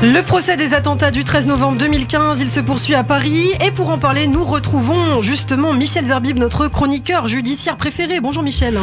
Le procès des attentats du 13 novembre 2015, il se poursuit à Paris. Et pour en parler, nous retrouvons justement Michel Zerbib, notre chroniqueur judiciaire préféré. Bonjour Michel.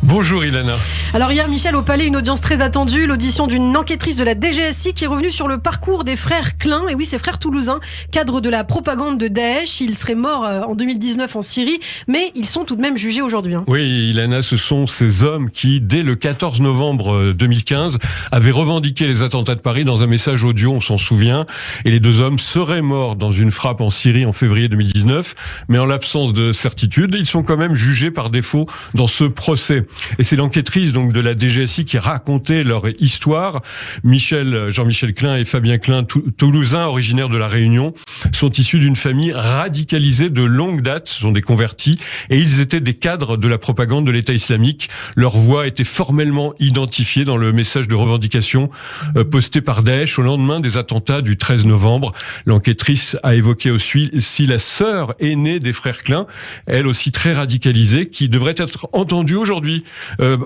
Bonjour Ilana. Alors hier Michel, au Palais, une audience très attendue, l'audition d'une enquêtrice de la DGSI qui est revenue sur le parcours des frères Klein. Et oui, ces frères toulousains, cadres de la propagande de Daesh. Ils seraient morts en 2019 en Syrie, mais ils sont tout de même jugés aujourd'hui. Oui Ilana, ce sont ces hommes qui, dès le 14 novembre 2015, avaient revendiqué les attentats de Paris dans un message audio, on s'en souvient. Et les deux hommes seraient morts dans une frappe en Syrie en février 2019. Mais en l'absence de certitude, ils sont quand même jugés par défaut dans ce procès. Et c'est l'enquêtrice donc de la DGSI qui racontait leur histoire. Jean-Michel Klein et Fabien Klein, toulousains originaires de La Réunion, sont issus d'une famille radicalisée de longue date, ce sont des convertis, et ils étaient des cadres de la propagande de l'État islamique. Leur voix était formellement identifiée dans le message de revendication posté par Daesh au lendemain des attentats du 13 novembre. L'enquêtrice a évoqué aussi la sœur aînée des frères Klein, elle aussi très radicalisée, qui devrait être entendue aujourd'hui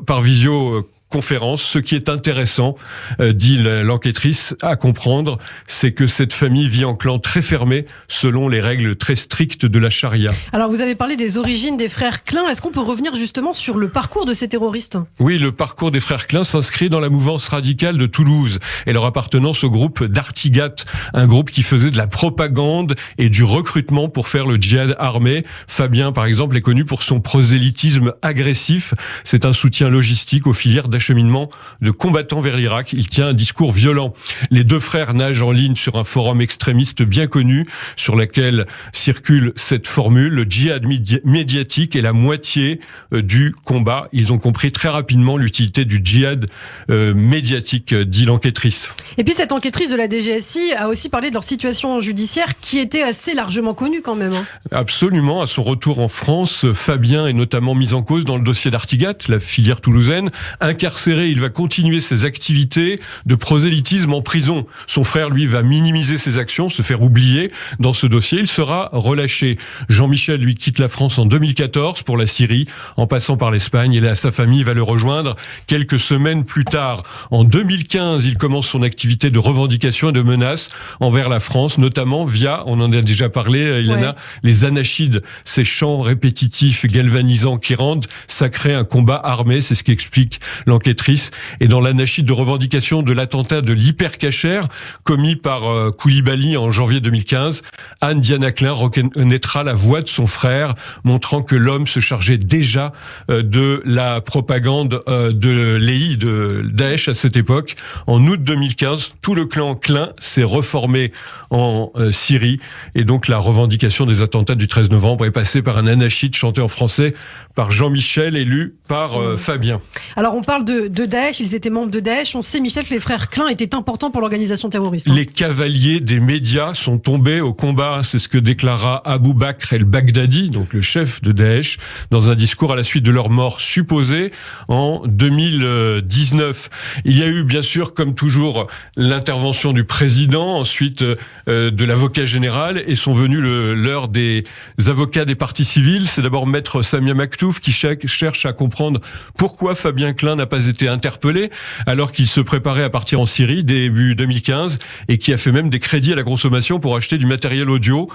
par visioconférence. Ce qui est intéressant, dit l'enquêtrice, à comprendre, c'est que cette famille vit en clan très fermé, selon les règles très strictes de la charia. Alors vous avez parlé des origines des frères Klein. Est-ce qu'on peut revenir justement sur le parcours de ces terroristes ? Oui, le parcours des frères Klein s'inscrit dans la mouvance radicale de Toulouse et leur appartenance au groupe d'Artigat, un groupe qui faisait de la propagande et du recrutement pour faire le djihad armé. Fabien, par exemple, est connu pour son prosélytisme agressif. C'est un soutien logistique aux filières d'acheminement de combattants vers l'Irak. Il tient un discours violent. Les deux frères nagent en ligne sur un forum extrémiste bien connu sur lequel circule cette formule. Le djihad médiatique est la moitié du combat. Ils ont compris très rapidement l'utilité du djihad médiatique, dit l'enquêtrice. Et puis cette enquêtrice de la DGSI a aussi parlé de leur situation judiciaire qui était assez largement connue quand même. Absolument. À son retour en France, Fabien est notamment mis en cause dans le dossier d'Artigat, la filière toulousaine. Incarcéré, il va continuer ses activités de prosélytisme en prison. Son frère, lui, va minimiser ses actions, se faire oublier. Dans ce dossier, il sera relâché. Jean-Michel, lui, quitte la France en 2014 pour la Syrie, en passant par l'Espagne. Et là, sa famille va le rejoindre quelques semaines plus tard. En 2015, il commence son activité de revendication et de menace envers la France, notamment via, on en a déjà parlé, Ilana, les anachides, ces chants répétitifs, galvanisants qui rendent sacré un combat armé, c'est ce qu'explique l'enquêtrice. Et dans l'anachide de revendication de l'attentat de l'Hypercacher, commis par Koulibaly en janvier 2015, Anne Diana Klein reconnaîtra la voix de son frère, montrant que l'homme se chargeait déjà de la propagande de l'EI, de Daesh à cette époque. En août 2015, tout le clan Klein s'est reformé en Syrie, et donc la revendication des attentats du 13 novembre est passée par un anachide chanté en français par Jean-Michel et lu par Fabien. Alors on parle de Daesh, ils étaient membres de Daesh. On sait, Michel, que les frères Klein étaient importants pour l'organisation terroriste. Les cavaliers des médias sont tombés au combat, c'est ce que déclara Abou Bakr el-Baghdadi, donc le chef de Daesh, dans un discours à la suite de leur mort supposée en 2019. Il y a eu bien sûr, comme toujours, l'intervention du président, ensuite de l'avocat général, et sont venus l'heure des avocats des parties civiles. C'est d'abord maître Samia Maktouf qui cherche à comprendre pourquoi Fabien Klein n'a pas été interpellé alors qu'il se préparait à partir en Syrie début 2015 et qui a fait même des crédits à la consommation pour acheter du matériel audio.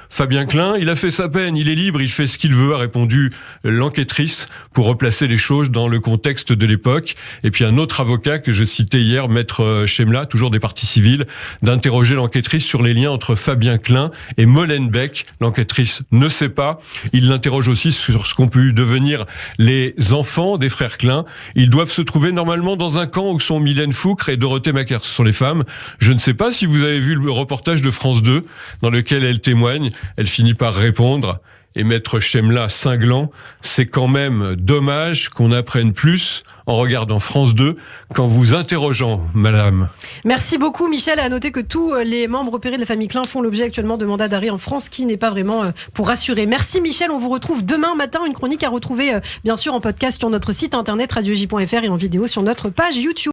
Fabien Klein, il a fait sa peine, il est libre, il fait ce qu'il veut, a répondu l'enquêtrice pour replacer les choses dans le contexte de l'époque. Et puis un autre avocat que je citais hier, maître Chemla, toujours des parties civiles, d'interroger l'enquêtrice sur les liens entre Fabien Klein et Molenbeek. L'enquêtrice ne sait pas. Il l'interroge aussi sur ce qu'ont pu devenir les enfants des frères Klein. Ils doivent se trouver normalement dans un camp où sont Mylène Foucre et Dorothée Macaire. Ce sont les femmes. Je ne sais pas si vous avez vu le reportage de France 2 dans lequel elles témoignent. Elle finit par répondre, et maître Chemla cinglant, c'est quand même dommage qu'on apprenne plus en regardant France 2 qu'en vous interrogeant, madame. Merci beaucoup, Michel. À noter que tous les membres opérés de la famille Klein font l'objet actuellement de mandats d'arrêt en France, qui n'est pas vraiment pour rassurer. Merci, Michel. On vous retrouve demain matin. Une chronique à retrouver, bien sûr, en podcast sur notre site internet radioj.fr et en vidéo sur notre page YouTube.